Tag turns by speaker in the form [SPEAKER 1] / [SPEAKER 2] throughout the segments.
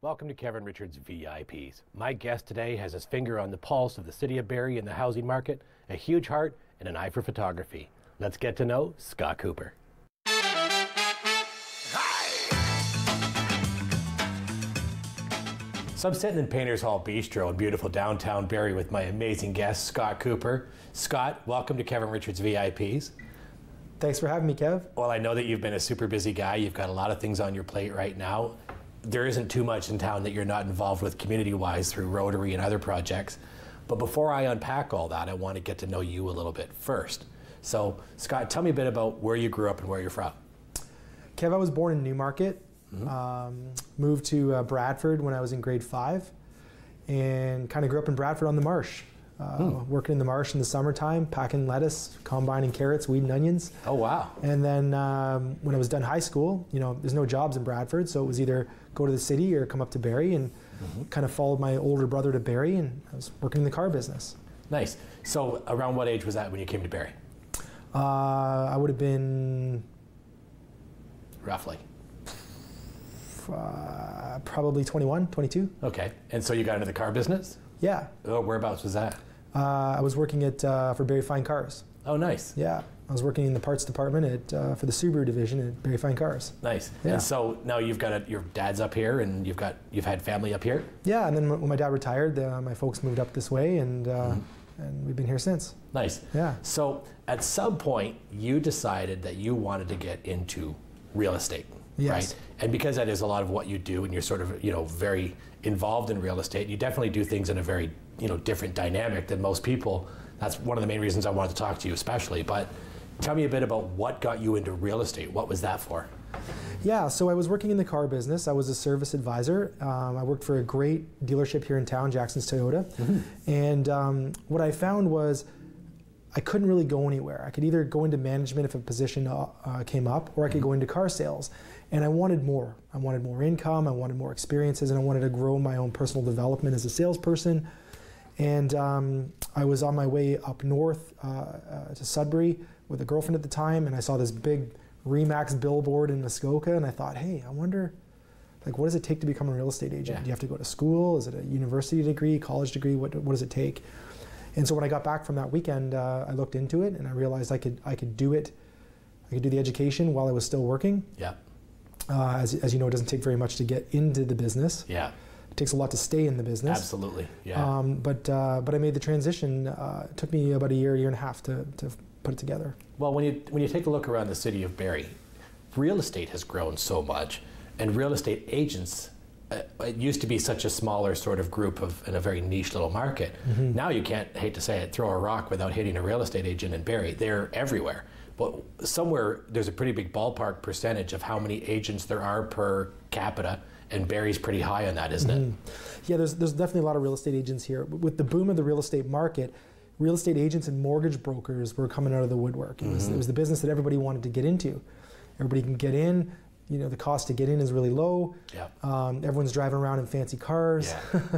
[SPEAKER 1] Welcome to Kevin Richards VIPs. My guest today has his finger on the pulse of the city of Barrie and the housing market, a huge heart, and an eye for photography. Let's get to know Scott Cooper. So I'm sitting in Painters Hall Bistro in beautiful downtown Barrie with my amazing guest, Scott Cooper. Scott, welcome to Kevin Richards VIPs.
[SPEAKER 2] Thanks for having me, Kev.
[SPEAKER 1] Well, I know that you've been a super busy guy. You've got a lot of things on your plate right now. There isn't too much in town that you're not involved with community-wise through Rotary and other projects. But before I unpack all that, I want to get to know you a little bit first. So, Scott, tell me a bit about where you grew up and where you're from.
[SPEAKER 2] Kev, I was born in Newmarket. Moved to Bradford when I was in grade 5 and kind of grew up in Bradford on the marsh. Working in the marsh in the summertime, packing lettuce, combining carrots, weeding onions.
[SPEAKER 1] Oh, wow.
[SPEAKER 2] And then when I was done high school, you know, there's no jobs in Bradford, so it was either go to the city or come up to Barrie, and kind of followed my older brother to Barrie, and I was working in the car business.
[SPEAKER 1] Nice. So around what age was that when you came to Barrie?
[SPEAKER 2] I would have been...
[SPEAKER 1] Roughly.
[SPEAKER 2] Probably 21, 22.
[SPEAKER 1] Okay. And so you got into the car business?
[SPEAKER 2] Yeah.
[SPEAKER 1] Oh, whereabouts was that?
[SPEAKER 2] I was working at for Barrie Fine Cars.
[SPEAKER 1] Oh, nice.
[SPEAKER 2] Yeah. I was working in the parts department at for the Subaru division at Barrie Fine Cars.
[SPEAKER 1] Nice.
[SPEAKER 2] Yeah.
[SPEAKER 1] And so now you've got your dad's up here, and you've had family up here?
[SPEAKER 2] Yeah, and then when my dad retired, my folks moved up this way, and we've been here since.
[SPEAKER 1] Nice.
[SPEAKER 2] Yeah.
[SPEAKER 1] So at some point, you decided that you wanted to get into real estate.
[SPEAKER 2] Yes.
[SPEAKER 1] Right? And because that is a lot of what you do, and you're sort of, very involved in real estate, you definitely do things in a very, different dynamic than most people. That's one of the main reasons I wanted to talk to you especially. But tell me a bit about what got you into real estate. What was that for?
[SPEAKER 2] Yeah, so I was working in the car business. I was a service advisor. I worked for a great dealership here in town, Jackson's Toyota. And what I found was I couldn't really go anywhere. I could either go into management if a position came up, or I could go into car sales. And I wanted more. I wanted more income, I wanted more experiences, and I wanted to grow my own personal development as a salesperson. And I was on my way up north to Sudbury with a girlfriend at the time, and I saw this big RE/MAX billboard in Muskoka, and I thought, hey, I wonder, what does it take to become a real estate agent?
[SPEAKER 1] Yeah.
[SPEAKER 2] Do you have to go to school? Is it a university degree, college degree? What does it take? And so when I got back from that weekend, I looked into it, and I realized I could do it. I could do the education while I was still working. Yeah. As you know, it doesn't take very much to get into the business. Yeah. It takes a lot to stay in the business.
[SPEAKER 1] Absolutely. Yeah.
[SPEAKER 2] But I made the transition. It took me about a year and a half to put it together.
[SPEAKER 1] Well, when you take a look around the city of Barrie, real estate has grown so much, and real estate agents. It used to be such a smaller sort of group in a very niche little market. Now you can't, hate to say it, throw a rock without hitting a real estate agent in Barrie. They're everywhere. But somewhere there's a pretty big ballpark percentage of how many agents there are per capita, and Barrie's pretty high on that, isn't it?
[SPEAKER 2] Yeah, there's definitely a lot of real estate agents here. With the boom of the real estate market, real estate agents and mortgage brokers were coming out of the woodwork. It was the business that everybody wanted to get into. Everybody can get in. The cost to get in is really low. Yeah. Everyone's driving around in fancy cars. Yeah.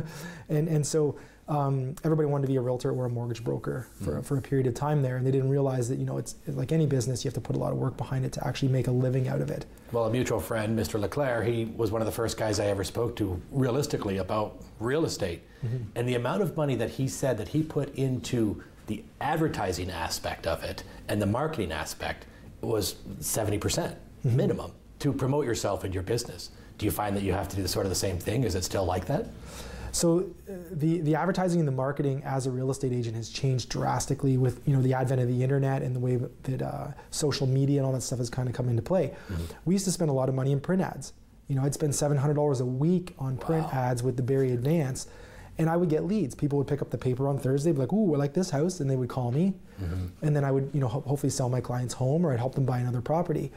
[SPEAKER 2] and so everybody wanted to be a realtor or a mortgage broker for a period of time there. And they didn't realize that, it's like any business, you have to put a lot of work behind it to actually make a living out of it.
[SPEAKER 1] Well, a mutual friend, Mr. Leclerc, he was one of the first guys I ever spoke to realistically about real estate. And the amount of money that he said that he put into the advertising aspect of it and the marketing aspect was 70% minimum. To promote yourself and your business. Do you find that you have to do sort of the same thing? Is it still like that?
[SPEAKER 2] So the advertising and the marketing as a real estate agent has changed drastically with the advent of the internet and the way that social media and all that stuff has kind of come into play. We used to spend a lot of money in print ads. I'd spend $700 a week on print ads with the Barrie Advance, and I would get leads. People would pick up the paper on Thursday, be like, "Ooh, I like this house," and they would call me, and then I would hopefully sell my clients home, or I'd help them buy another property.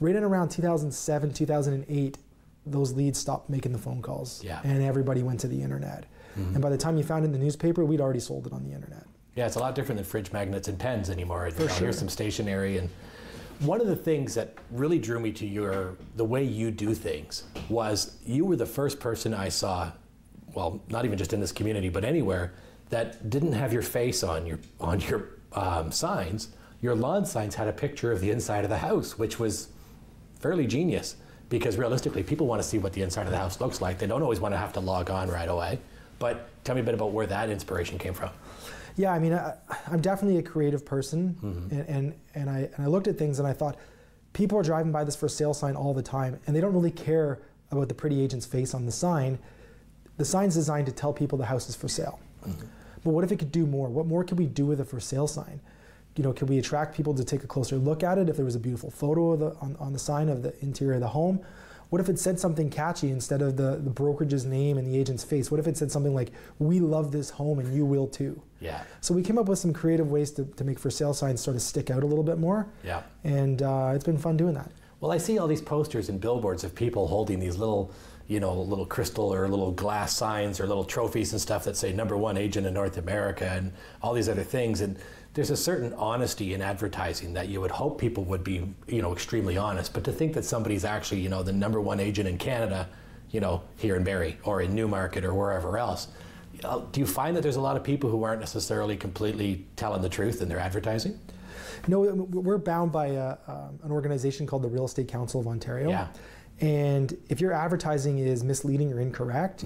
[SPEAKER 2] Right in around 2007, 2008, those leads stopped making the phone calls, and everybody went to the internet. And by the time you found it in the newspaper, we'd already sold it on the internet.
[SPEAKER 1] Yeah, it's a lot different than fridge magnets and pens anymore.
[SPEAKER 2] For sure.
[SPEAKER 1] Here's some stationery. And one of the things that really drew me to the way you do things was you were the first person I saw, well, not even just in this community, but anywhere, that didn't have your face on your signs. Your lawn signs had a picture of the inside of the house, which was fairly genius. because realistically, people want to see what the inside of the house looks like. They don't always want to have to log on right away. But tell me a bit about where that inspiration came from.
[SPEAKER 2] Yeah, I mean, I'm definitely a creative person, and I looked at things and I thought, people are driving by this for sale sign all the time, and they don't really care about the pretty agent's face on the sign. The sign's designed to tell people the house is for sale. But what if it could do more? What more could we do with a for sale sign? You know, could we attract people to take a closer look at it if there was a beautiful photo of on the sign of the interior of the home? What if it said something catchy instead of the brokerage's name and the agent's face? What if it said something like, "We love this home and you will too"?
[SPEAKER 1] Yeah.
[SPEAKER 2] So we came up with some creative ways to make for sale signs sort of stick out a little bit more.
[SPEAKER 1] Yeah.
[SPEAKER 2] And it's been fun doing that.
[SPEAKER 1] Well, I see all these posters and billboards of people holding these little, you know, little crystal or little glass signs or little trophies and stuff that say #1 agent in North America and all these other things. And there's a certain honesty in advertising that you would hope people would be, you know, extremely honest. But to think that somebody's actually, you know, the #1 agent in Canada, you know, here in Barrie or in Newmarket or wherever else, do you find that there's a lot of people who aren't necessarily completely telling the truth in their advertising?
[SPEAKER 2] No, we're bound by an organization called the Real Estate Council of Ontario.
[SPEAKER 1] Yeah.
[SPEAKER 2] And if your advertising is misleading or incorrect,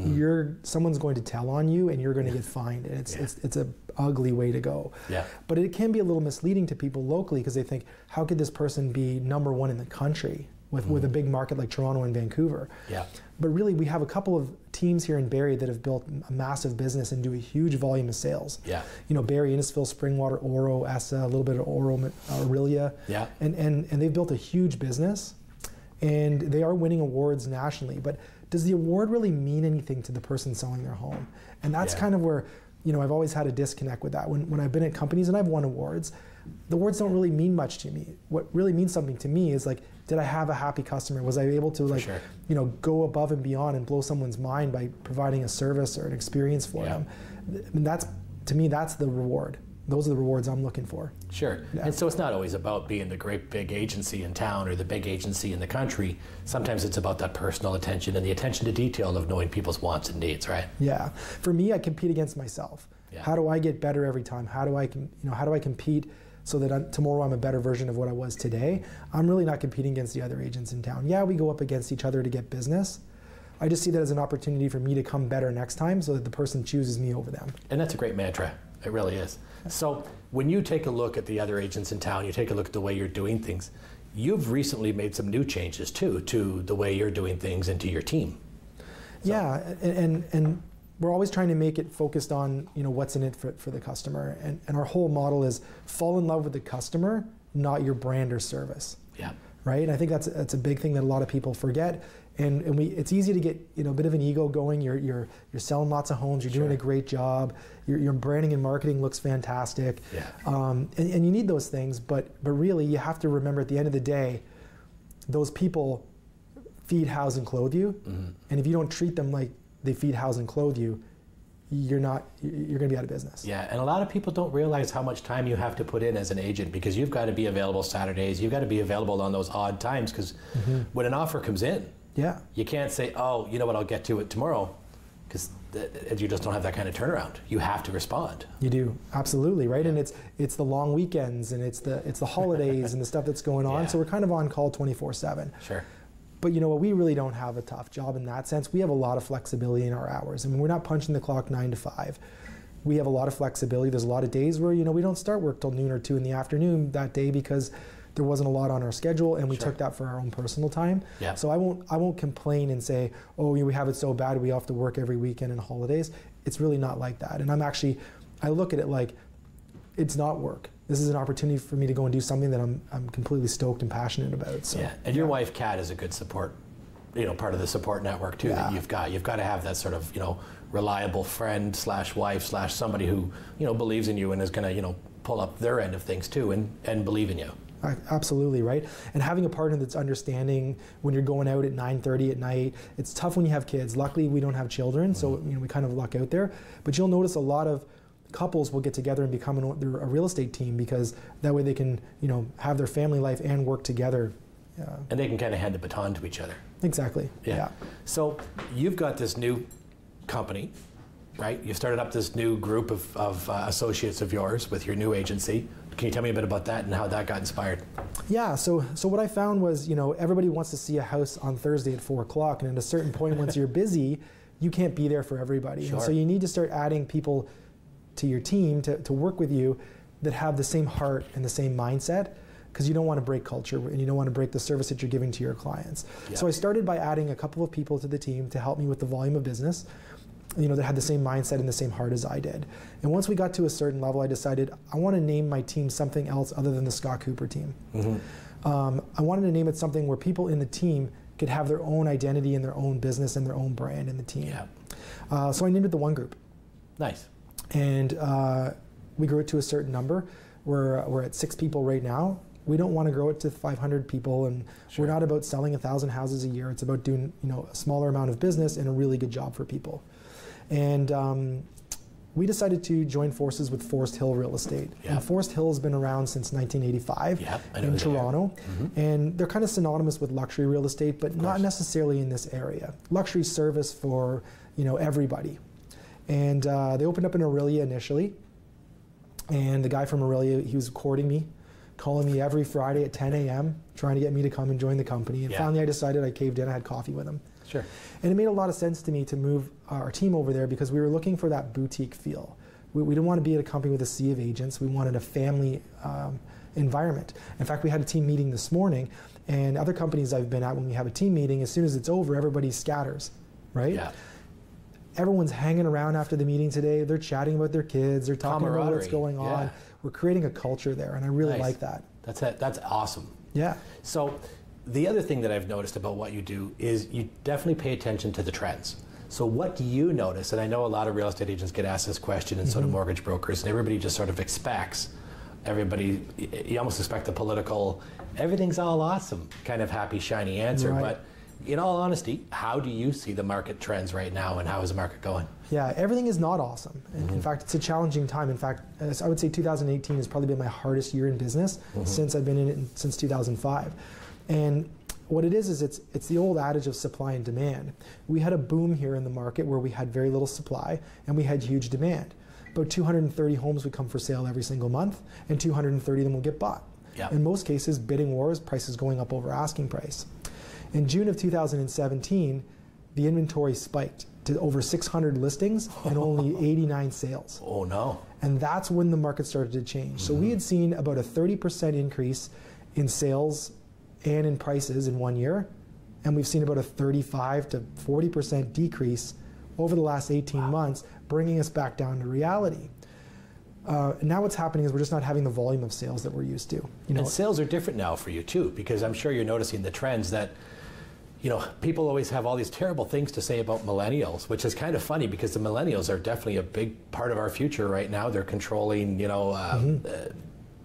[SPEAKER 2] someone's going to tell on you, and you're going to get fined. And it's a ugly way to go.
[SPEAKER 1] Yeah.
[SPEAKER 2] But it can be a little misleading to people locally because they think, how could this person be #1 in the country with a big market like Toronto and Vancouver?
[SPEAKER 1] Yeah.
[SPEAKER 2] But really, we have a couple of teams here in Barrie that have built a massive business and do a huge volume of sales.
[SPEAKER 1] Yeah.
[SPEAKER 2] You know, Barrie, Innisfil, Springwater, Oro, Essa, a little bit of Oro, Aurelia.
[SPEAKER 1] Yeah.
[SPEAKER 2] And they've built a huge business, and they are winning awards nationally. But does the award really mean anything to the person selling their home? And that's kind of where, you know, I've always had a disconnect with that. When I've been at companies and I've won awards, the awards don't really mean much to me. What really means something to me is like, did I have a happy customer? Was I able to you know, go above and beyond and blow someone's mind by providing a service or an experience for them? And that's, to me, that's the reward. Those are the rewards I'm looking for.
[SPEAKER 1] Sure. Yeah. And so it's not always about being the great big agency in town or the big agency in the country. Sometimes it's about that personal attention and the attention to detail of knowing people's wants and needs, right?
[SPEAKER 2] Yeah. For me, I compete against myself. Yeah. How do I get better every time? How do I compete so that tomorrow I'm a better version of what I was today? I'm really not competing against the other agents in town. Yeah, we go up against each other to get business. I just see that as an opportunity for me to come better next time so that the person chooses me over them.
[SPEAKER 1] And that's a great mantra. It really is. So when you take a look at the other agents in town, you take a look at the way you're doing things, you've recently made some new changes too to the way you're doing things and to your team. So.
[SPEAKER 2] Yeah, and we're always trying to make it focused on, you know, what's in it for the customer. And our whole model is fall in love with the customer, not your brand or service.
[SPEAKER 1] Yeah.
[SPEAKER 2] Right? And I think that's a big thing that a lot of people forget. And it's easy to get, you know, a bit of an ego going. You're selling lots of homes. You're doing a great job. Your branding and marketing looks fantastic.
[SPEAKER 1] Yeah.
[SPEAKER 2] And you need those things, but really you have to remember at the end of the day, those people feed, house, and clothe you. And if you don't treat them like they feed, house, and clothe you, you're going to be out of business.
[SPEAKER 1] Yeah, and a lot of people don't realize how much time you have to put in as an agent because you've got to be available Saturdays. You've got to be available on those odd times because when an offer comes in, you can't say, oh, you know what, I'll get to it tomorrow, because you just don't have that kind of turnaround. You have to respond.
[SPEAKER 2] You do, absolutely, right? And it's the long weekends and it's the holidays and the stuff that's going on. So we're kind of on call 24/7.
[SPEAKER 1] Sure.
[SPEAKER 2] But you know what, we really don't have a tough job in that sense. We have a lot of flexibility in our hours. I mean, we're not punching the clock 9 to 5. We have a lot of flexibility. There's a lot of days where, you know, we don't start work till noon or 2 in the afternoon that day because there wasn't a lot on our schedule, and we took that for our own personal time. Yeah. So I won't complain and say, oh, we have it so bad we have to work every weekend and holidays. It's really not like that. And I look at it like it's not work. This is an opportunity for me to go and do something that I'm completely stoked and passionate about. So,
[SPEAKER 1] and your wife, Kat, is a good support, you know, part of the support network too that you've got. You've got to have that sort of, you know, reliable friend / wife / somebody who, you know, believes in you and is going to, you know, pull up their end of things too and believe in you.
[SPEAKER 2] Absolutely, right? And having a partner that's understanding when you're going out at 9:30 at night. It's tough when you have kids. Luckily, we don't have children, so you know, we kind of luck out there. But you'll notice a lot of couples will get together and become a real estate team because that way they can, you know, have their family life and work together.
[SPEAKER 1] And they can kind of hand the baton to each other.
[SPEAKER 2] Exactly. Yeah.
[SPEAKER 1] So you've got this new company, right? You've started up this new group of associates of yours with your new agency. Can you tell me a bit about that and how that got inspired?
[SPEAKER 2] Yeah, so what I found was, everybody wants to see a house on Thursday at 4 o'clock, and at a certain point, once you're busy, you can't be there for everybody.
[SPEAKER 1] Sure.
[SPEAKER 2] And so you need to start adding people to your team to work with you that have the same heart and the same mindset, because you don't want to break culture and you don't want to break the service that you're giving to your clients. Yeah. So I started by adding a couple of people to the team to help me with the volume of business, that had the same mindset and the same heart as I did. And once we got to a certain level, I decided I want to name my team something else other than the Scott Cooper team. I wanted to name it something where people in the team could have their own identity and their own business and their own brand in the team. Yeah. So I named it the One Group.
[SPEAKER 1] Nice.
[SPEAKER 2] And we grew it to a certain number. We're at 6 people right now. We don't want to grow it to 500 people, and we're not about selling 1,000 houses a year. It's about doing a smaller amount of business and a really good job for people. And we decided to join forces with Forest Hill Real Estate.
[SPEAKER 1] Yeah.
[SPEAKER 2] And Forest Hill has been around since 1985 in Toronto. And they're kind of synonymous with luxury real estate, but not necessarily in this area. Luxury service for everybody. And they opened up in Aurelia initially. And the guy from Aurelia, he was courting me, calling me every Friday at 10 a.m., trying to get me to come and join the company. And finally I decided, I caved in, I had coffee with him.
[SPEAKER 1] Sure.
[SPEAKER 2] And it made a lot of sense to me to move our team over there because we were looking for that boutique feel. We didn't want to be at a company with a sea of agents. We wanted a family environment. In fact, we had a team meeting this morning, and other companies I've been at, when we have a team meeting, as soon as it's over, everybody scatters, right?
[SPEAKER 1] Yeah.
[SPEAKER 2] Everyone's hanging around after the meeting today. They're chatting about their kids. They're talking about what's going on. We're creating a culture there, and I really like that.
[SPEAKER 1] That's awesome.
[SPEAKER 2] Yeah.
[SPEAKER 1] So the other thing that I've noticed about what you do is you definitely pay attention to the trends. So what do you notice? And I know a lot of real estate agents get asked this question, and so do mortgage brokers, and everybody just sort of expects, you almost expect the political, everything's all awesome, kind of happy, shiny answer.
[SPEAKER 2] Right.
[SPEAKER 1] But in all honesty, how do you see the market trends right now, and how is the market going?
[SPEAKER 2] Yeah, everything is not awesome. In fact, it's a challenging time. In fact, I would say 2018 has probably been my hardest year in business since I've been in it since 2005. And what it is it's the old adage of supply and demand. We had a boom here in the market where we had very little supply and we had huge demand. About 230 homes would come for sale every single month, and 230 of them will get bought.
[SPEAKER 1] Yeah.
[SPEAKER 2] In most cases, bidding wars, prices going up over asking price. In June of 2017, the inventory spiked to over 600 listings and only 89 sales.
[SPEAKER 1] Oh no.
[SPEAKER 2] And that's when the market started to change. So we had seen about a 30% increase in sales and in prices in 1 year, and we've seen about a 35 to 40% decrease over the last 18 months, bringing us back down to reality. Now what's happening is we're just not having the volume of sales that we're used to.
[SPEAKER 1] And sales are different now for you too, because I'm sure you're noticing the trends that people always have all these terrible things to say about millennials, which is kind of funny because the millennials are definitely a big part of our future right now. They're controlling,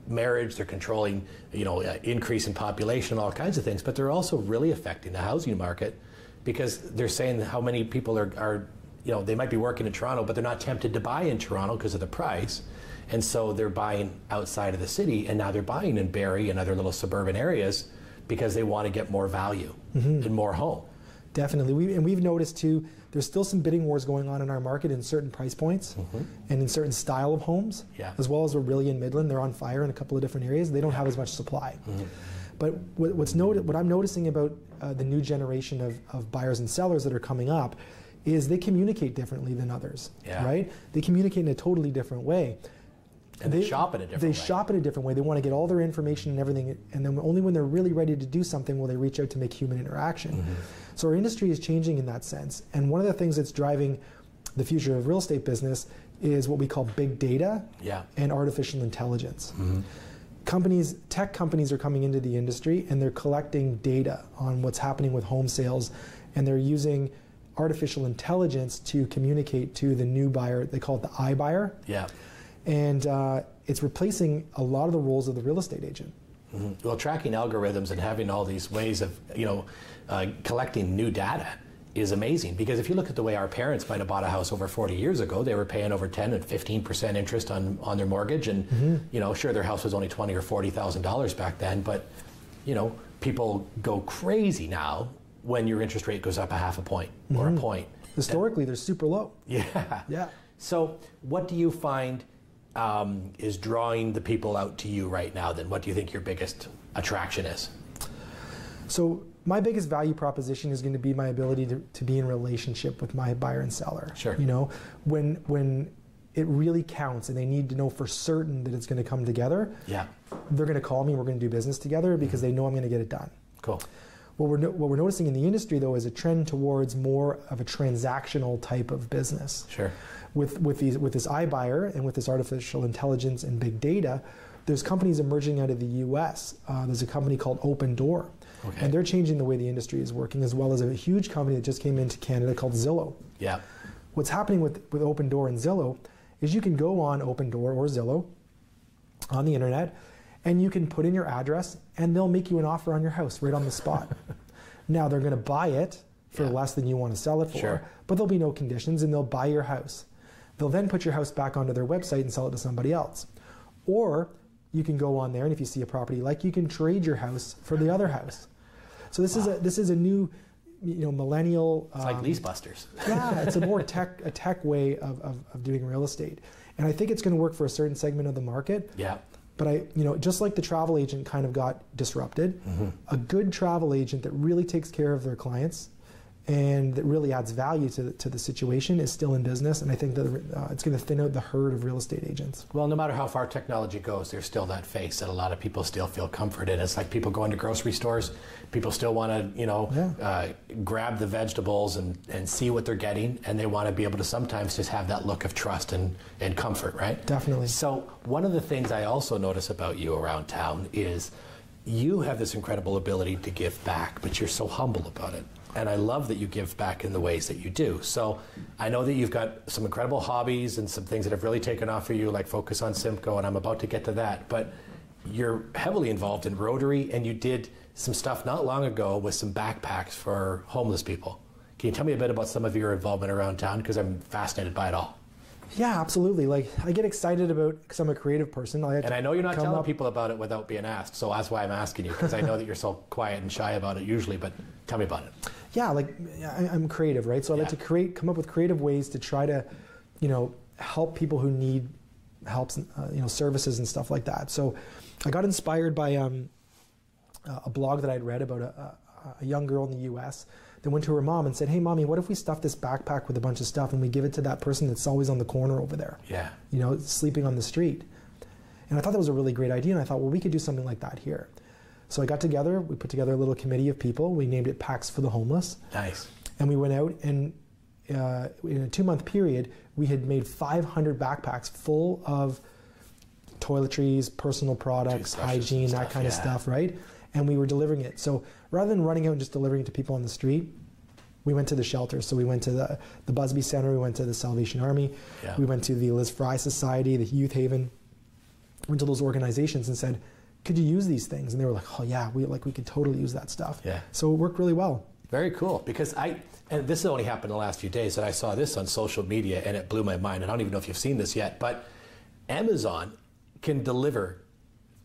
[SPEAKER 1] marriage, they're controlling, increase in population, all kinds of things, but they're also really affecting the housing market because they're saying how many people are they might be working in Toronto, but they're not tempted to buy in Toronto because of the price. And so they're buying outside of the city, and now they're buying in Barrie and other little suburban areas because they want to get more value and more home.
[SPEAKER 2] Definitely. We've noticed too, there's still some bidding wars going on in our market in certain price points and in certain style of homes, as well as Aurelia and Midland. They're on fire in a couple of different areas. They don't have as much supply. But what I'm noticing about the new generation of buyers and sellers that are coming up is they communicate differently than others, right? They communicate in a totally different way.
[SPEAKER 1] And they shop in a different way.
[SPEAKER 2] They shop in a different way. They want to get all their information and everything, and then only when they're really ready to do something will they reach out to make human interaction. So our industry is changing in that sense. And one of the things that's driving the future of real estate business is what we call big data and artificial intelligence. Tech companies are coming into the industry, and they're collecting data on what's happening with home sales, and they're using artificial intelligence to communicate to the new buyer. They call it the iBuyer. And it's replacing a lot of the roles of the real estate agent.
[SPEAKER 1] Well, tracking algorithms and having all these ways of collecting new data is amazing, because if you look at the way our parents might have bought a house over 40 years ago, they were paying over 10 and 15% interest on their mortgage, and sure, their house was only $20,000 or $40,000 back then, but people go crazy now when your interest rate goes up a half a point or a point.
[SPEAKER 2] Historically, they're super low.
[SPEAKER 1] Yeah. So what do you find is drawing the people out to you right now, then what do you think your biggest attraction is?
[SPEAKER 2] So my biggest value proposition is going to be my ability to be in relationship with my buyer and seller.
[SPEAKER 1] Sure.
[SPEAKER 2] You know, when it really counts and they need to know for certain that it's going to come together,
[SPEAKER 1] yeah,
[SPEAKER 2] they're going to call me, we're going to do business together because they know I'm going to get it done.
[SPEAKER 1] Cool.
[SPEAKER 2] What we're noticing in the industry, though, is a trend towards more of a transactional type of business.
[SPEAKER 1] Sure.
[SPEAKER 2] With this iBuyer and with this artificial intelligence and big data, there's companies emerging out of the U.S. There's a company called Open Door,
[SPEAKER 1] okay,
[SPEAKER 2] and they're changing the way the industry is working, as well as a huge company that just came into Canada called Zillow.
[SPEAKER 1] Yeah.
[SPEAKER 2] What's happening with Open Door and Zillow is you can go on Open Door or Zillow on the internet, and you can put in your address, and they'll make you an offer on your house right on the spot. Now, they're going to buy it for less than you want to sell it for,
[SPEAKER 1] sure,
[SPEAKER 2] but there'll be no conditions, and they'll buy your house. They'll then put your house back onto their website and sell it to somebody else. Or you can go on there, and if you see a property you can trade your house for the other house. So this is a new, millennial.
[SPEAKER 1] It's like lease busters.
[SPEAKER 2] Yeah, it's a more tech way of doing real estate, and I think it's going to work for a certain segment of the market.
[SPEAKER 1] Yeah.
[SPEAKER 2] But just like the travel agent kind of got disrupted, a good travel agent that really takes care of their clients and that really adds value to the situation is still in business, and I think that it's going to thin out the herd of real estate agents.
[SPEAKER 1] Well, no matter how far technology goes, there's still that face that a lot of people still feel comfort in. It's like people going to grocery stores, people still want to, grab the vegetables and see what they're getting, and they want to be able to sometimes just have that look of trust and comfort, right?
[SPEAKER 2] Definitely.
[SPEAKER 1] So one of the things I also notice about you around town is you have this incredible ability to give back, but you're so humble about it. And I love that you give back in the ways that you do. So I know that you've got some incredible hobbies and some things that have really taken off for you, like Focus on Simcoe, and I'm about to get to that. But you're heavily involved in Rotary, and you did some stuff not long ago with some backpacks for homeless people. Can you tell me a bit about some of your involvement around town? Because I'm fascinated by it all.
[SPEAKER 2] Yeah, absolutely. I get excited because I'm a creative person.
[SPEAKER 1] And I know you're not telling people about it without being asked, so that's why I'm asking you, because I know that you're so quiet and shy about it usually, but tell me about it. Yeah,
[SPEAKER 2] I'm creative, right? So I like to come up with creative ways to try to, help people who need help, services and stuff like that. So I got inspired by a blog that I'd read about a young girl in the U.S. that went to her mom and said, "Hey, Mommy, what if we stuff this backpack with a bunch of stuff and we give it to that person that's always on the corner over there?
[SPEAKER 1] Yeah.
[SPEAKER 2] Sleeping on the street." And I thought that was a really great idea, and I thought, well, we could do something like that here. So we put together a little committee of people. We named it Packs for the Homeless.
[SPEAKER 1] Nice.
[SPEAKER 2] And we went out, and in a 2-month period, we had made 500 backpacks full of toiletries, personal products, hygiene, that kind of stuff, right? And we were delivering it. So rather than running out and just delivering it to people on the street, we went to the shelters. So we went to the Busby Center, we went to the Salvation Army, we went to the Liz Fry Society, the Youth Haven, went to those organizations and said, "Could you use these things?" And they were like, "Oh yeah, we could totally use that stuff."
[SPEAKER 1] Yeah.
[SPEAKER 2] So it worked really well.
[SPEAKER 1] Very cool, because and this has only happened in the last few days, that I saw this on social media and it blew my mind. And I don't even know if you've seen this yet, but Amazon can deliver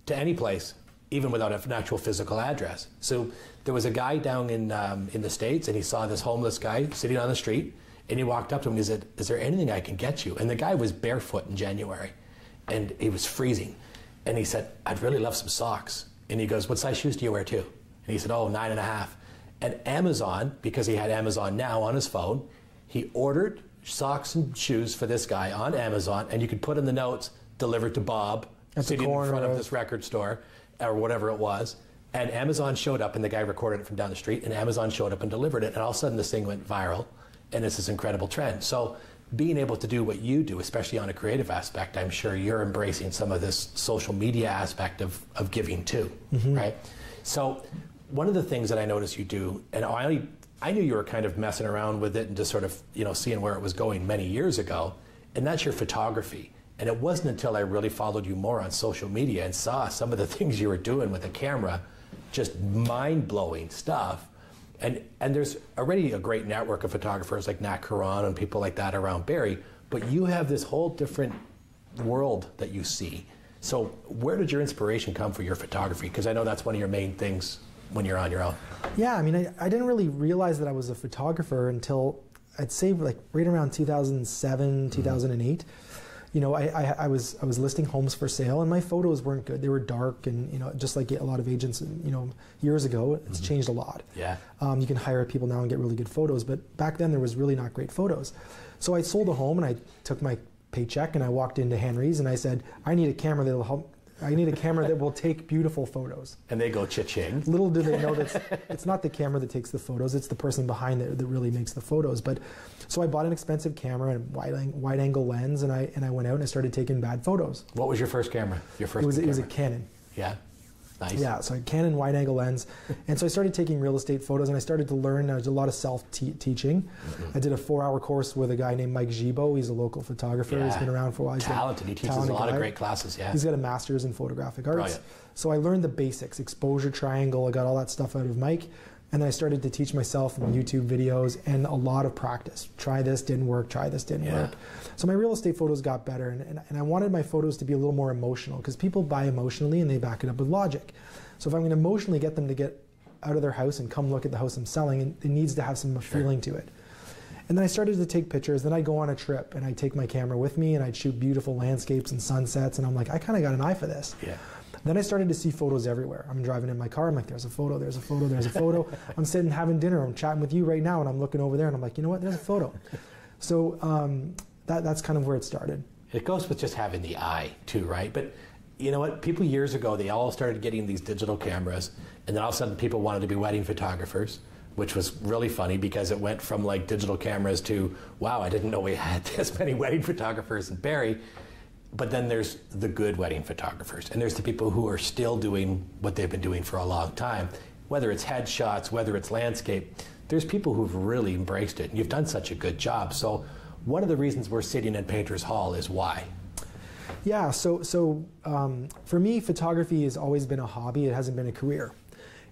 [SPEAKER 1] to any place, even without an actual physical address. So there was a guy down in the States, and he saw this homeless guy sitting on the street, and he walked up to him and he said, "Is there anything I can get you?" And the guy was barefoot in January, and he was freezing. And he said, "I'd really love some socks." And he goes, "What size shoes do you wear too?" And he said, "Oh, 9.5. And Amazon, because he had Amazon Now on his phone, he ordered socks and shoes for this guy on Amazon, and you could put in the notes, "Delivered to Bob," sitting in front of this record store, or whatever it was. And Amazon showed up, and the guy recorded it from down the street, and Amazon showed up and delivered it, and all of a sudden this thing went viral, and it's this incredible trend. So being able to do what you do, especially on a creative aspect, I'm sure you're embracing some of this social media aspect of giving too, right? So one of the things that I noticed you do, and I knew you were kind of messing around with it and just sort of, seeing where it was going many years ago, and that's your photography. And it wasn't until I really followed you more on social media and saw some of the things you were doing with the camera, just mind-blowing stuff. And there's already a great network of photographers like Nat Caron and people like that around Barrie, but you have this whole different world that you see. So where did your inspiration come for your photography? Because I know that's one of your main things when you're on your own.
[SPEAKER 2] Yeah, I mean, I didn't really realize that I was a photographer until I'd say right around 2007, 2008. you know, I was listing homes for sale, and my photos weren't good. They were dark, and you know, just like a lot of agents, you know, years ago, it's changed a lot.
[SPEAKER 1] Yeah.
[SPEAKER 2] You can hire people now and get really good photos, but back then there was really not great photos. So I sold a home, and I took my paycheck, and I walked into Henry's, and I said, I need a camera that will help. I need a camera that will take beautiful photos.
[SPEAKER 1] And they go cha-ching.
[SPEAKER 2] Little do they know that it's not the camera that takes the photos, it's the person behind it that really makes the photos. But so I bought an expensive camera and wide angle lens, and I went out and I started taking bad photos.
[SPEAKER 1] What was your first camera?
[SPEAKER 2] It was a Canon.
[SPEAKER 1] Yeah. Nice.
[SPEAKER 2] Yeah, so a Canon wide angle lens. And so I started taking real estate photos, and I started to learn. I did a lot of self-teaching. I did a 4-hour course with a guy named Mike Gibo. He's a local photographer.
[SPEAKER 1] Yeah.
[SPEAKER 2] He's been around for a while. He's
[SPEAKER 1] talented. He teaches a lot of great classes, yeah.
[SPEAKER 2] He's got a master's in photographic arts.
[SPEAKER 1] Brilliant.
[SPEAKER 2] So I learned the basics, exposure triangle. I got all that stuff out of Mike. And then I started to teach myself in YouTube videos and a lot of practice. Try this, didn't work. Try this, didn't work. So my real estate photos got better. And I wanted my photos to be a little more emotional, because people buy emotionally and they back it up with logic. So if I'm going to emotionally get them to get out of their house and come look at the house I'm selling, it needs to have some feeling to it. And then I started to take pictures. Then I'd go on a trip and I'd take my camera with me and I'd shoot beautiful landscapes and sunsets. And I'm like, I kind of got an eye for this.
[SPEAKER 1] Yeah.
[SPEAKER 2] Then I started to see photos everywhere. I'm driving in my car. I'm like, there's a photo, there's a photo, there's a photo. I'm sitting having dinner. I'm chatting with you right now, and I'm looking over there, and I'm like, you know what? There's a photo. So that's kind of where it started.
[SPEAKER 1] It goes with just having the eye, too, right? But you know what? People years ago, they all started getting these digital cameras, and then all of a sudden people wanted to be wedding photographers, which was really funny because it went from like digital cameras to, wow, I didn't know we had this many wedding photographers in Barrie. But then there's the good wedding photographers, and there's the people who are still doing what they've been doing for a long time. Whether it's headshots, whether it's landscape, there's people who've really embraced it, and you've done such a good job. So one of the reasons we're sitting in Painters Hall is why?
[SPEAKER 2] Yeah, so for me, photography has always been a hobby. It hasn't been a career.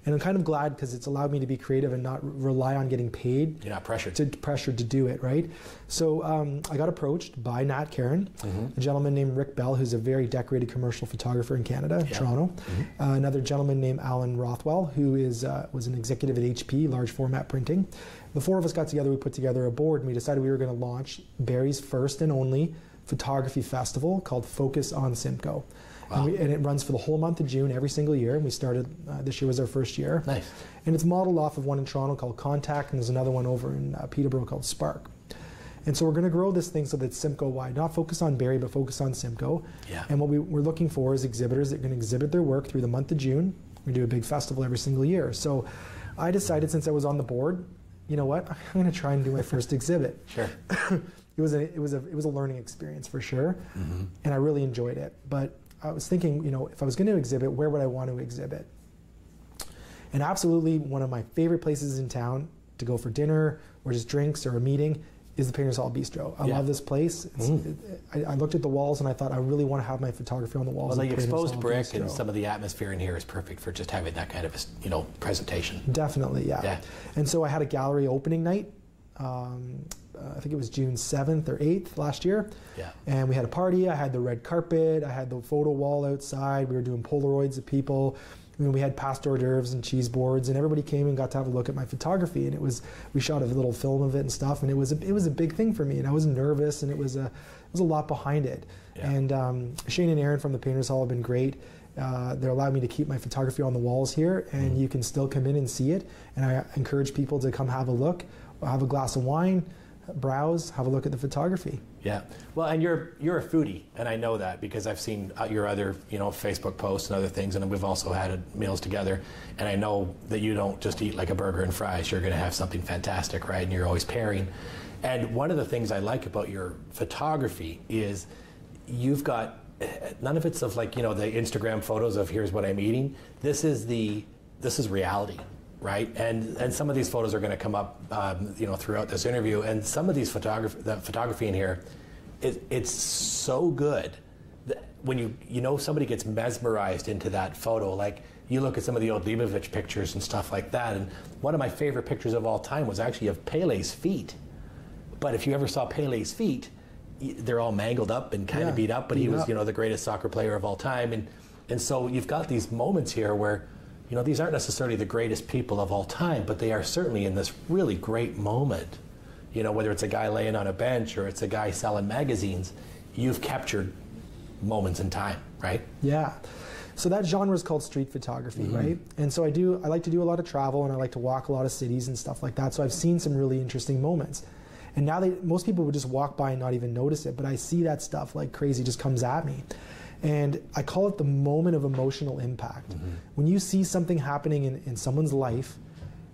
[SPEAKER 2] And I'm kind of glad, because it's allowed me to be creative and not rely on getting paid.
[SPEAKER 1] You're not pressured.
[SPEAKER 2] Pressured to do it, right? So I got approached by Nat Karen, a gentleman named Rick Bell, who's a very decorated commercial photographer in Canada, Toronto. Another gentleman named Alan Rothwell, who was an executive at HP, large format printing. The four of us got together, we put together a board, and we decided we were going to launch Barrie's first and only photography festival called Focus on Simcoe. Wow. And it runs for the whole month of June every single year. And we started, this year was our first year.
[SPEAKER 1] Nice.
[SPEAKER 2] And it's modeled off of one in Toronto called Contact, and there's another one over in Peterborough called Spark. And so we're going to grow this thing so that it's Simcoe-wide, not focus on Barrie, but focus on Simcoe. Yeah. And what we're looking for is exhibitors that can exhibit their work through the month of June. We do a big festival every single year. So I decided, since I was on the board, you know what, I'm going to try and do my first exhibit.
[SPEAKER 1] Sure.
[SPEAKER 2] It was a learning experience for sure, and I really enjoyed it. But I was thinking, you know, if I was going to exhibit, where would I want to exhibit? And absolutely, one of my favorite places in town to go for dinner or just drinks or a meeting is the Parasol Bistro. I love this place. I looked at the walls and I thought, I really want to have my photography on the walls.
[SPEAKER 1] Well, the exposed brick Bistro. And some of the atmosphere in here is perfect for just having that kind of a, presentation.
[SPEAKER 2] Definitely, yeah. And so I had a gallery opening night. I think it was June 7th or 8th last year. Yeah. And we had a party. I had the red carpet. I had the photo wall outside. We were doing Polaroids of people. I mean, we had past hors d'oeuvres and cheese boards, and everybody came and got to have a look at my photography. And we shot a little film of it and stuff. And it was a big thing for me. And I was nervous, and it was a lot behind it. Yeah. And Shane and Aaron from the Painters Hall have been great. They're allowed me to keep my photography on the walls here, and you can still come in and see it. And I encourage people to come have a look, have a glass of wine, browse, have a look at the photography. Yeah.
[SPEAKER 1] Well, and you're a foodie, and I know that because I've seen your other, Facebook posts and other things, and we've also had meals together, and I know that you don't just eat like a burger and fries. You're going to have something fantastic, right? And you're always pairing. And one of the things I like about your photography is you've got, none of it's of like, the Instagram photos of here's what I'm eating. This is reality. Right, and some of these photos are going to come up, throughout this interview. And some of these the photography in here, it's so good that when somebody gets mesmerized into that photo. Like you look at some of the old Leibovitz pictures and stuff like that. And one of my favorite pictures of all time was actually of Pele's feet. But if you ever saw Pele's feet, they're all mangled up and kind of beat up. But he was, the greatest soccer player of all time. And so you've got these moments here where. These aren't necessarily the greatest people of all time, but they are certainly in this really great moment. Whether it's a guy laying on a bench or it's a guy selling magazines, you've captured moments in time, right?
[SPEAKER 2] Yeah. So that genre is called street photography, right? And so I like to do a lot of travel, and I like to walk a lot of cities and stuff like that. So I've seen some really interesting moments. And now most people would just walk by and not even notice it, but I see that stuff like crazy just comes at me. And I call it the moment of emotional impact. When you see something happening in someone's life,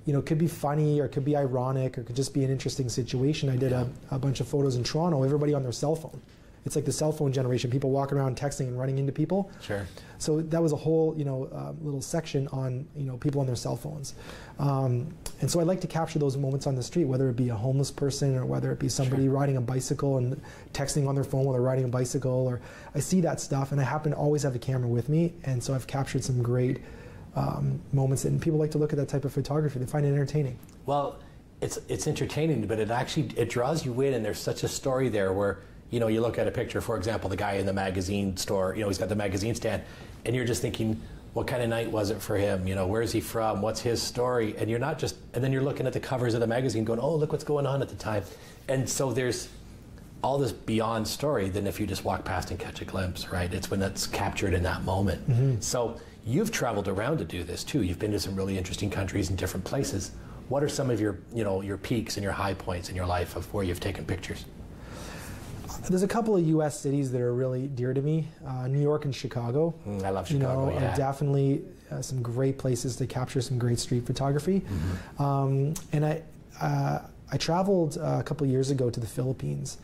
[SPEAKER 2] you know, it could be funny or it could be ironic or it could just be an interesting situation. I did a bunch of photos in Toronto, everybody on their cell phone. It's like the cell phone generation, people walking around texting and running into people.
[SPEAKER 1] Sure.
[SPEAKER 2] So that was a whole, you know, little section on, you know, people on their cell phones. And so I like to capture those moments on the street, whether it be a homeless person or whether it be somebody riding a bicycle and texting on their phone while they're riding a bicycle, or I see that stuff and I happen to always have the camera with me. And so I've captured some great moments, and people like to look at that type of photography. They find it entertaining.
[SPEAKER 1] Well, it's entertaining, but it draws you in, and there's such a story there where, you know, you look at a picture, for example, the guy in the magazine store, you know, he's got the magazine stand, and you're just thinking, what kind of night was it for him? You know, where's he from? What's his story? And you're not just, and then you're looking at the covers of the magazine going, oh, look what's going on at the time. And so there's all this beyond story than if you just walk past and catch a glimpse, right? It's when that's captured in that moment. So you've traveled around to do this too. You've been to some really interesting countries and different places. What are some of your, you know, your peaks and your high points in your life of where you've taken pictures?
[SPEAKER 2] There's a couple of U.S. cities that are really dear to me, New York and Chicago.
[SPEAKER 1] I love Chicago,
[SPEAKER 2] you know, definitely some great places to capture some great street photography. And I traveled a couple of years ago to the Philippines,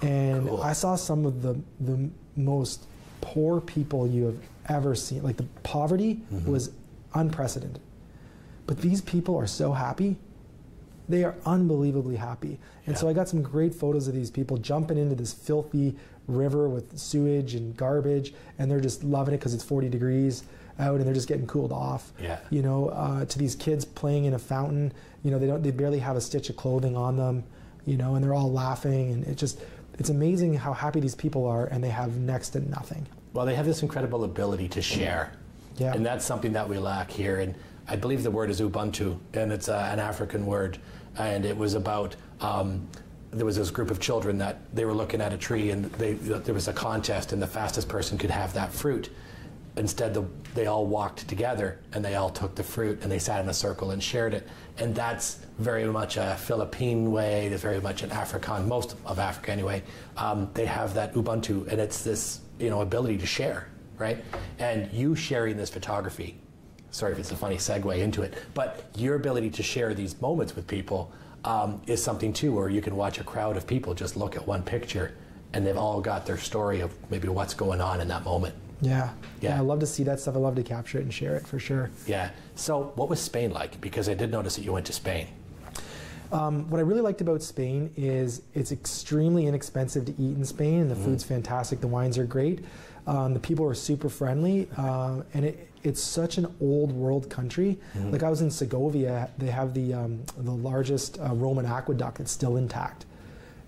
[SPEAKER 2] and I saw some of the most poor people you have ever seen. Like the poverty was unprecedented. But these people are so happy. They are unbelievably happy. And so I got some great photos of these people jumping into this filthy river with sewage and garbage, and they're just loving it because it's 40 degrees out and they're just getting cooled off. You know, to these kids playing in a fountain, you know, they barely have a stitch of clothing on them, you know, and they're all laughing, and it's amazing how happy these people are, and they have next to nothing.
[SPEAKER 1] Well, they have this incredible ability to share. And that's something that we lack here. And I believe the word is Ubuntu, and it's an African word. And it was about, there was this group of children that they were looking at a tree, and there was a contest, and the fastest person could have that fruit. Instead, they all walked together, and they all took the fruit, and they sat in a circle and shared it. And that's very much a Philippine way, that's very much an African, most of Africa anyway. They have that Ubuntu, and it's this, you know, ability to share, right? And you sharing this photography, sorry if it's a funny segue into it, but your ability to share these moments with people is something too, where you can watch a crowd of people just look at one picture and they've all got their story of maybe what's going on in that moment.
[SPEAKER 2] Yeah, I love to see that stuff. I love to capture it and share it for sure.
[SPEAKER 1] Yeah. So what was Spain like? Because I did notice that you went to Spain.
[SPEAKER 2] What I really liked about Spain is it's extremely inexpensive to eat in Spain, and the food's fantastic, the wines are great, the people are super friendly, and it's such an old world country. Like I was in Segovia, they have the largest Roman aqueduct that's still intact.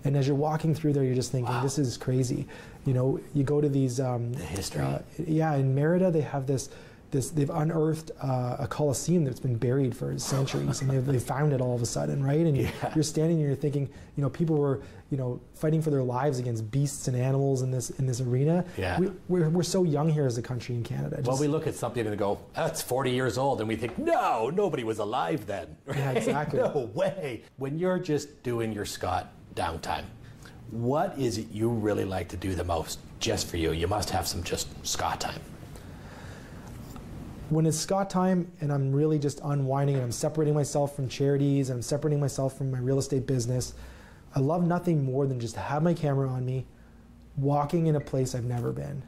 [SPEAKER 2] And as you're walking through there, you're just thinking, this is crazy. You know, you go to these... the
[SPEAKER 1] history.
[SPEAKER 2] In Merida, they have they've unearthed a Colosseum that's been buried for centuries, and they found it all of a sudden, right? And you're standing there, you're thinking, you know, people were, you know, fighting for their lives against beasts and animals in this arena. We're so young here as a country in Canada.
[SPEAKER 1] Well, we look at something and go, that's 40 years old, and we think, no, nobody was alive then. Right?
[SPEAKER 2] Yeah, exactly.
[SPEAKER 1] No way. When you're just doing your Scott downtime, what is it you really like to do the most just for you? You must have some just Scott time.
[SPEAKER 2] When it's Scott time and I'm really just unwinding and I'm separating myself from charities and I'm separating myself from my real estate business, I love nothing more than just to have my camera on me, walking in a place I've never been.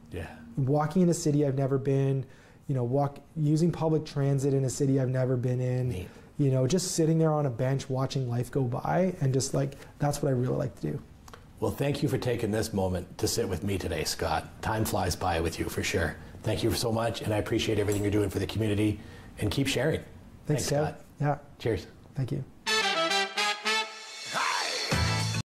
[SPEAKER 2] Walking in a city I've never been, you know, using public transit in a city I've never been in, you know, just sitting there on a bench watching life go by, and just like, that's what I really like to do.
[SPEAKER 1] Well, thank you for taking this moment to sit with me today, Scott. Time flies by with you for sure. Thank you so much, and I appreciate everything you're doing for the community, and keep sharing.
[SPEAKER 2] Thanks,
[SPEAKER 1] Scott.
[SPEAKER 2] Yeah.
[SPEAKER 1] Cheers.
[SPEAKER 2] Thank you.